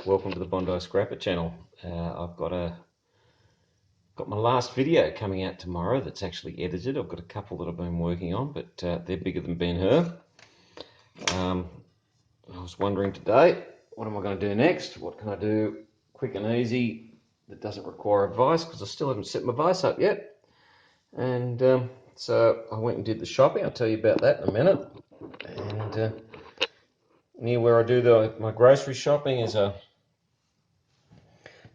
welcome to the Bondi Scrapper channel. I've got my last video coming out tomorrow that's actually edited. I've got a couple that I've been working on, but they're bigger than Ben-Hur. I was wondering today, what am I going to do next? What can I do quick and easy that doesn't require a vise, because I still haven't set my vise up yet. And so I went and did the shopping. I'll tell you about that in a minute. And near where I do my grocery shopping is a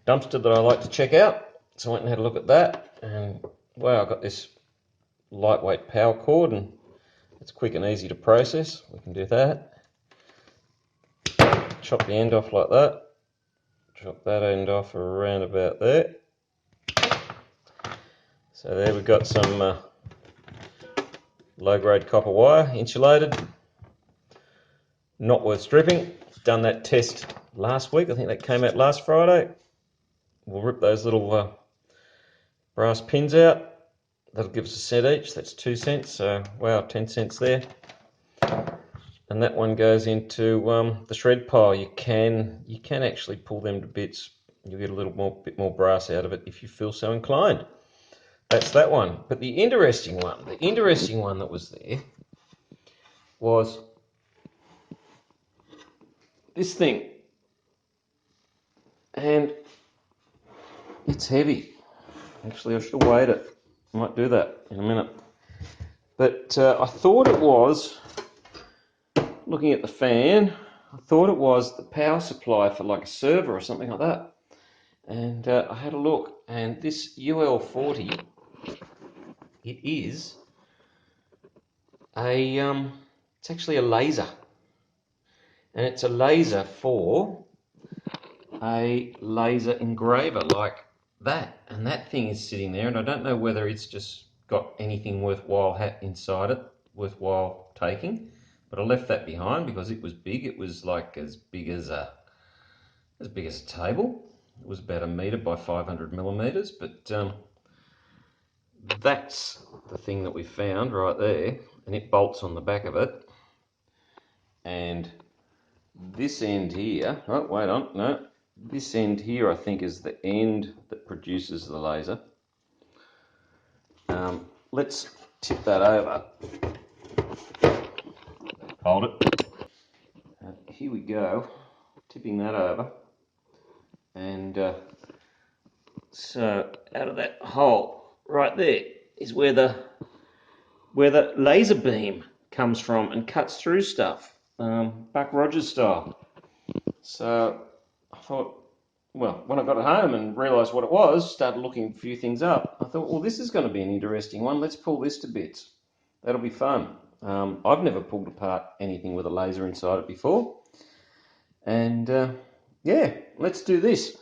dumpster that I like to check out. So I went and had a look at that, and wow, I got this lightweight power cord, and it's quick and easy to process. We can do that. Chop the end off like that. Chop that end off around about there. So there we've got some low-grade copper wire, insulated. Not worth stripping. Done that test last week. I think that came out last Friday. We'll rip those little brass pins out. That'll give us a cent each. That's 2 cents. So wow, 10 cents there. And that one goes into the shred pile. You can actually pull them to bits. You'll get a bit more brass out of it if you feel so inclined. That's that one. But the interesting one that was there was this thing. And it's heavy. Actually, I should have weighed it. I might do that in a minute. But I thought it was, looking at the fan, I thought it was the power supply for like a server or something like that. And I had a look, and this UL40, it is it's actually a laser. And it's a laser for a laser engraver like that. And that thing is sitting there, and I don't know whether it's just got anything worthwhile inside it, worthwhile taking. But I left that behind because it was big. It was like as big as a table. It was about 1 meter by 500 millimeters. But that's the thing that we found right there, and it bolts on the back of it. And this end here, oh wait on, no, this end here I think is the end that produces the laser. Let's tip that over. Hold it. Here we go, tipping that over. And so out of that hole right there is where the laser beam comes from and cuts through stuff, Buck Rogers style. So I thought, well, when I got it home and realised what it was, started looking a few things up, I thought, well, this is going to be an interesting one. Let's pull this to bits. That'll be fun. I've never pulled apart anything with a laser inside it before. And yeah, let's do this.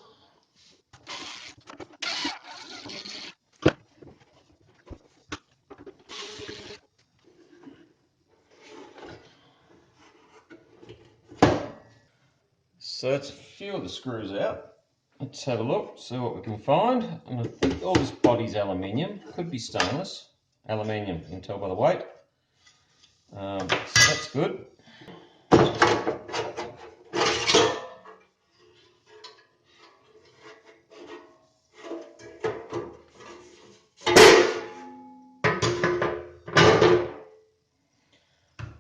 So that's a few of the screws out. Let's have a look, see what we can find. And I think all this body's aluminium, could be stainless. Aluminium, you can tell by the weight. So that's good.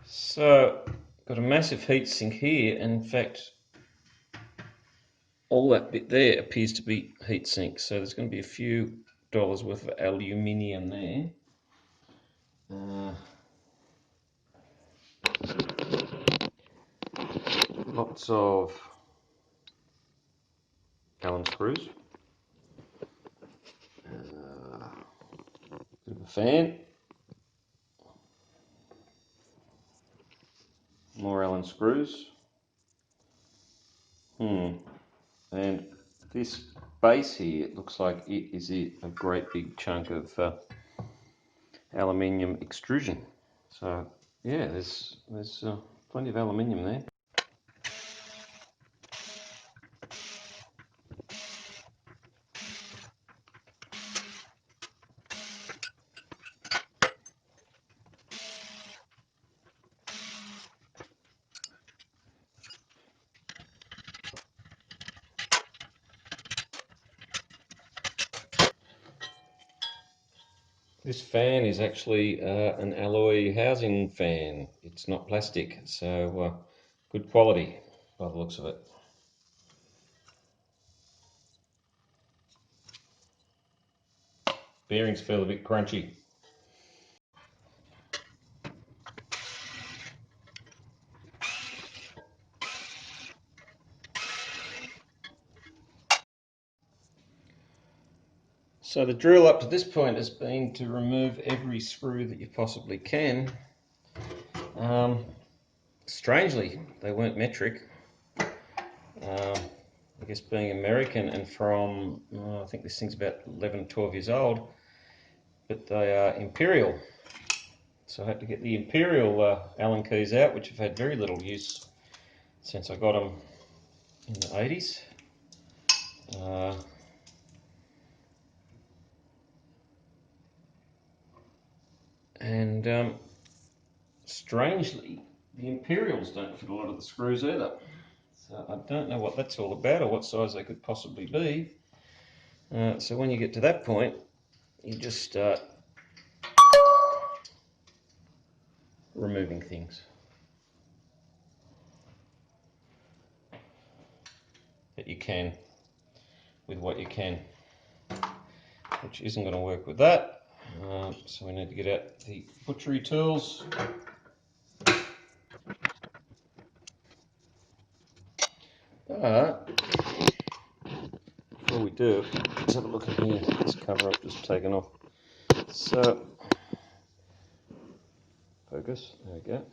So, got a massive heat sink here, and in fact, all that bit there appears to be heat sink. So there's going to be a few dollars worth of aluminium there. Lots of Allen screws. Bit of a fan. More Allen screws. And this base here, it looks like it is a great big chunk of aluminium extrusion. So yeah, there's plenty of aluminium there. This fan is actually an alloy housing fan. It's not plastic, so good quality by the looks of it. Bearings feel a bit crunchy. So the drill up to this point has been to remove every screw that you possibly can. Strangely, they weren't metric. I guess being American and from, I think this thing's about 11, 12 years old, but they are imperial. So I had to get the imperial Allen keys out, which have had very little use since I got them in the 80s. And strangely, the imperials don't fit a lot of the screws either. So I don't know what that's all about or what size they could possibly be. So when you get to that point, you just start removing things that you can with what you can, which isn't going to work with that. So we need to get out the butchery tools. Before we do, let's have a look in here. This cover I've just taken off. So, focus, there we go.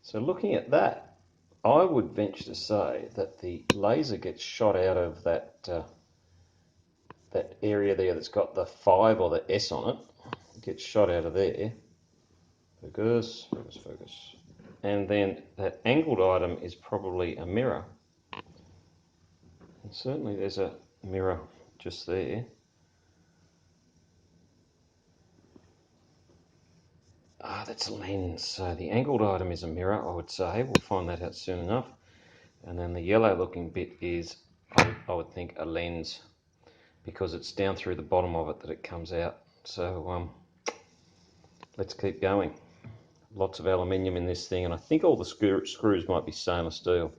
So looking at that, I would venture to say that the laser gets shot out of that that area there that's got the 5 or the S on it. It gets shot out of there. Focus, focus, focus. And then that angled item is probably a mirror. And certainly there's a mirror just there. Ah, that's a lens. So the angled item is a mirror, I would say. We'll find that out soon enough. And then the yellow looking bit is, I would think, a lens, because it's down through the bottom of it that it comes out. So let's keep going. Lots of aluminium in this thing, and I think all the screws might be stainless steel.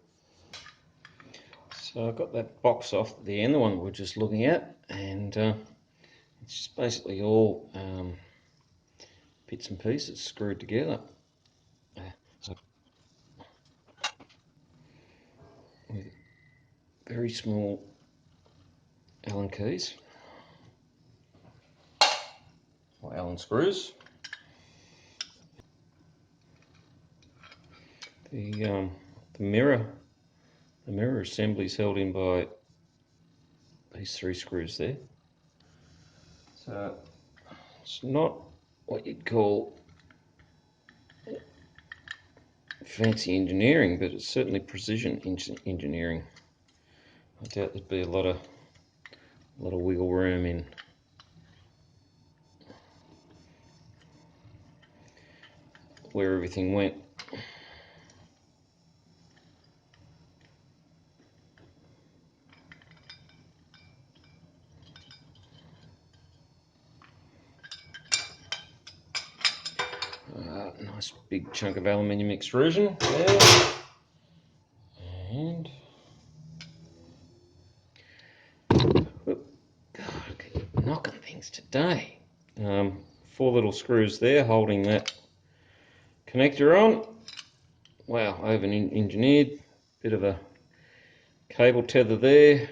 So I've got that box off at the end, the one we were just looking at, and it's just basically all bits and pieces screwed together. So with very small Allen keys, or Allen screws. The mirror assembly is held in by these 3 screws there. So it's not what you'd call fancy engineering, but it's certainly precision engineering. I doubt there'd be a lot of wiggle room in where everything went. Nice big chunk of aluminium extrusion there. And whoop, God, I keep knocking things today. 4 little screws there holding that connector on. Wow, over engineered. Bit of a cable tether there.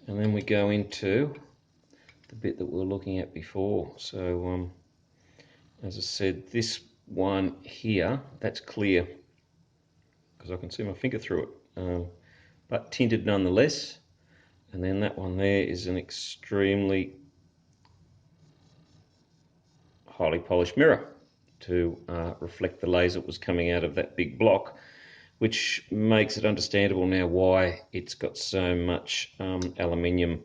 And then we go into the bit that we were looking at before. So as I said, this one here, that's clear because I can see my finger through it, but tinted nonetheless. And then that one there is an extremely highly polished mirror to reflect the laser that was coming out of that big block, which makes it understandable now why it's got so much aluminium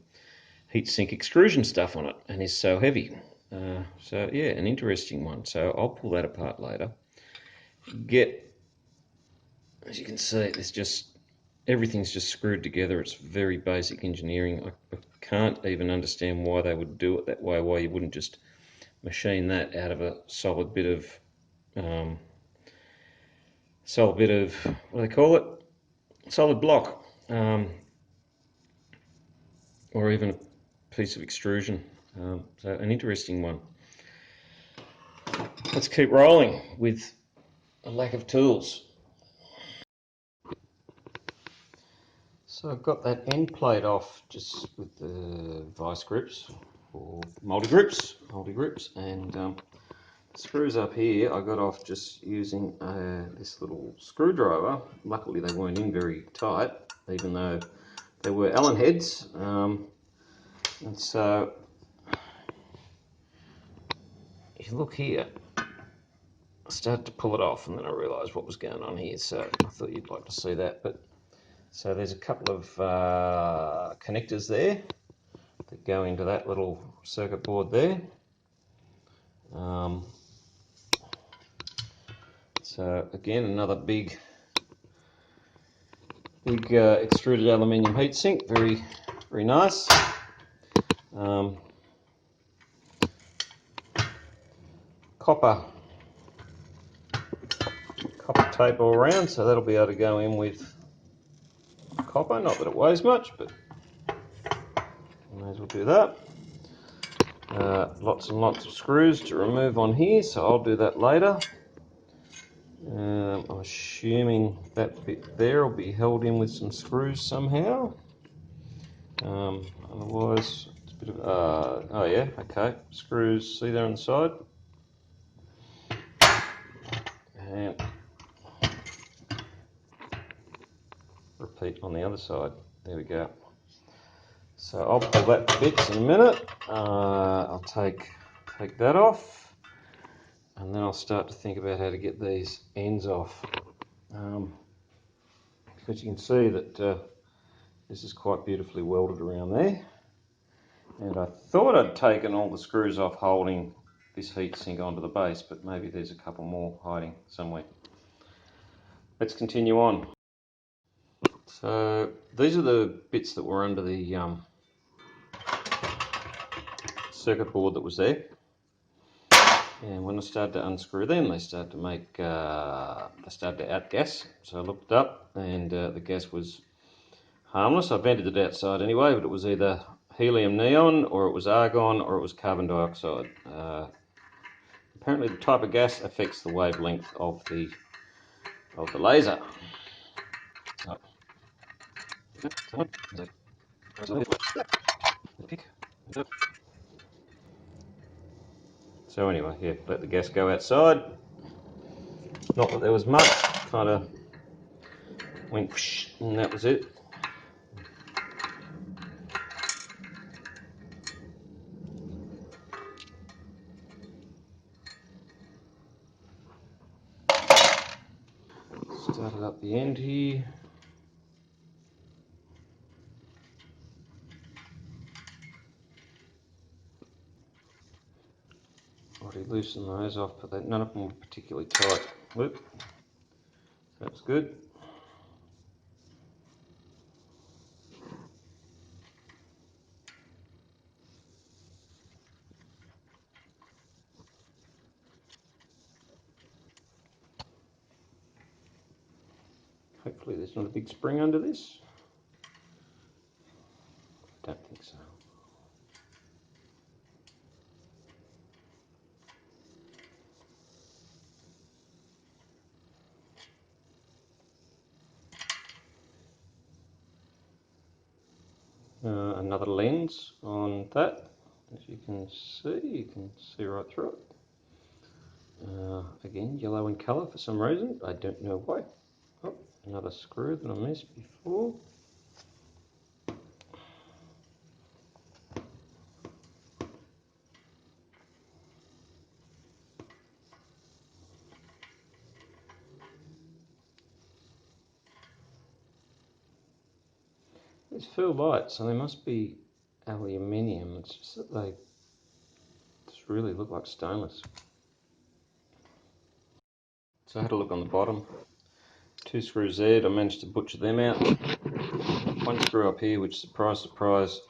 heatsink extrusion stuff on it and is so heavy. So yeah, an interesting one. So I'll pull that apart later. As you can see, there's just everything's just screwed together. It's very basic engineering. I can't even understand why they would do it that way, why you wouldn't just machine that out of a solid bit of what do they call it? Solid block, or even a piece of extrusion. So an interesting one. Let's keep rolling with a lack of tools. So I've got that end plate off just with the vice grips or multi grips, and the screws up here I got off just using this little screwdriver. Luckily they weren't in very tight, even though they were Allen heads, and so if you look here, I started to pull it off and then I realised what was going on here, so I thought you'd like to see that. But so there's a couple of connectors there that go into that little circuit board there. So again, another big extruded aluminium heatsink, very nice. Copper tape all around, so that'll be able to go in with copper. Not that it weighs much, but may as well do that. Lots and lots of screws to remove on here, so I'll do that later. I'm assuming that bit there will be held in with some screws somehow. Otherwise, it's a bit of oh yeah, okay. Screws, see there on the side, and repeat on the other side. There we go. So I'll pull that to bits in a minute. I'll take that off, and then I'll start to think about how to get these ends off. Because you can see that this is quite beautifully welded around there. And I thought I'd taken all the screws off holding this heatsink onto the base, but maybe there's a couple more hiding somewhere. Let's continue on. So these are the bits that were under the circuit board that was there. And when I started to unscrew them, they started to outgas. So I looked up, and the gas was harmless. I vented it outside anyway, but it was either helium neon, or it was argon, or it was carbon dioxide. Apparently the type of gas affects the wavelength of the laser. So anyway, yeah, let the gas go outside. Not that there was much, kind of went whoosh, and that was it. Started up the end here. Already loosened those off, but none of them were particularly tight. Whoop. That's good. Hopefully there's not a big spring under this. Don't think so. Another lens on that. As you can see right through it. Again, yellow in colour for some reason. I don't know why. Oh, another screw that I missed before. These feel light, so they must be aluminium. It's just that they just really look like stainless. So I had a look on the bottom. 2 screws there, I managed to butcher them out. 1 screw up here, which, surprise, surprise,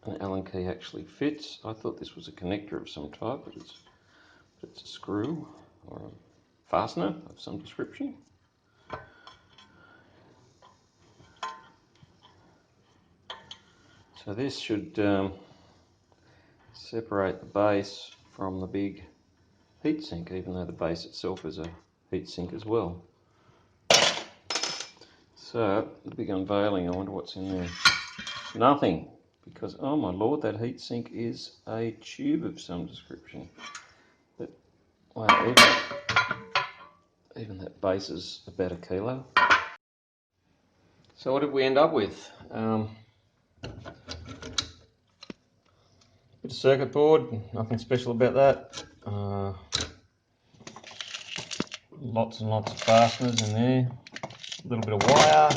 an Allen key actually fits. I thought this was a connector of some type, but it's a screw or a fastener of some description. So this should separate the base from the big heatsink, even though the base itself is a heatsink as well. So, the big unveiling, I wonder what's in there. Nothing, because oh my lord, that heatsink is a tube of some description. But wow, even that base is about a kilo. So what did we end up with? Bit of circuit board, nothing special about that. Lots and lots of fasteners in there. A little bit of wire.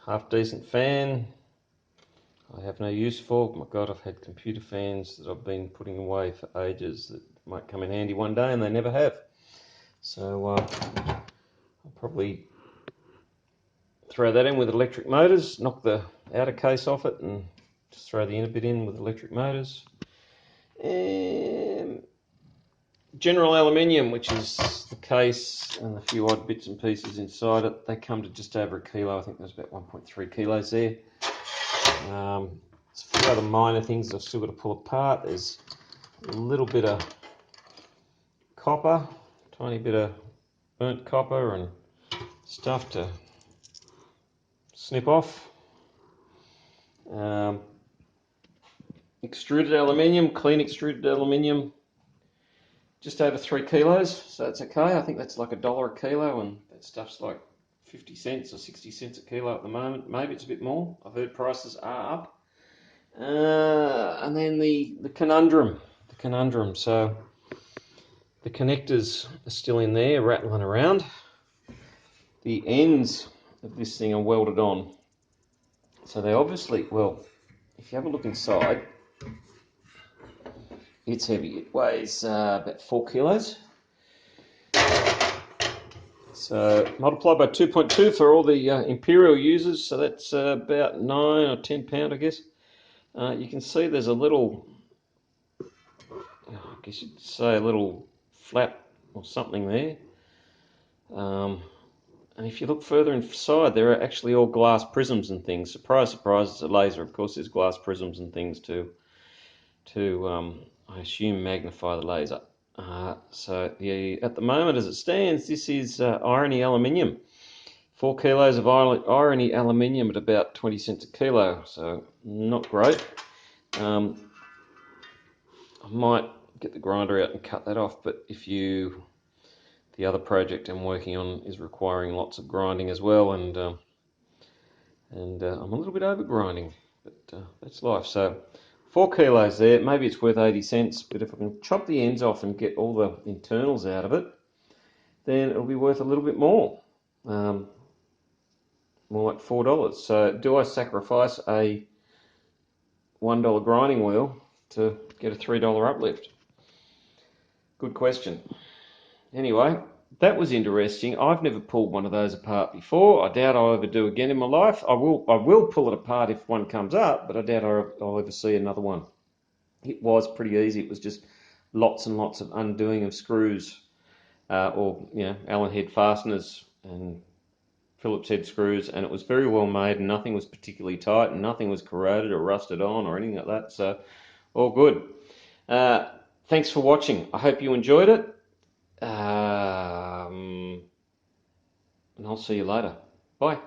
Half decent fan. I have no use for. My God, I've had computer fans that I've been putting away for ages that might come in handy one day, and they never have. So I'll probably throw that in with electric motors, knock the outer case off it, and just throw the inner bit in with electric motors. General aluminium, which is the case and a few odd bits and pieces inside it, they come to just over a kilo. I think there's about 1.3 kilos there. There's a few other minor things I've still got to pull apart. There's a little bit of copper, tiny bit of burnt copper and stuff to snip off. Extruded aluminium, clean extruded aluminium, just over 3 kilos, so that's okay. I think that's like $1 a kilo, and that stuff's like 50 cents or 60 cents a kilo at the moment. Maybe it's a bit more. I've heard prices are up. And then the conundrum. So the connectors are still in there, rattling around. The ends of this thing are welded on. So they obviously, well, if you have a look inside, it's heavy. It weighs about 4 kilos. So multiply by 2.2 for all the Imperial users, so that's about 9 or 10 pound, I guess. You can see there's a little, I guess you'd say a little flap or something there. And if you look further inside, there are actually all glass prisms and things. Surprise, surprise, it's a laser. Of course, there's glass prisms and things to I assume, magnify the laser. So at the moment, as it stands, this is irony aluminium. 4 kilos of irony aluminium at about 20 cents a kilo, so not great. I might get the grinder out and cut that off, but the other project I'm working on is requiring lots of grinding as well, and I'm a little bit over grinding, but that's life. So 4 kilos there, maybe it's worth 80 cents, but if I can chop the ends off and get all the internals out of it, then it'll be worth a little bit more. More like $4. So do I sacrifice a $1 grinding wheel to get a $3 uplift? Good question. Anyway, that was interesting. I've never pulled one of those apart before. I doubt I'll ever do again in my life. I will pull it apart if one comes up, but I doubt I'll ever see another one. It was pretty easy. It was just lots and lots of undoing of screws, or Allen head fasteners and Phillips head screws, and it was very well made, and nothing was particularly tight, and nothing was corroded or rusted on or anything like that, so all good. Thanks for watching. I hope you enjoyed it, and I'll see you later. Bye.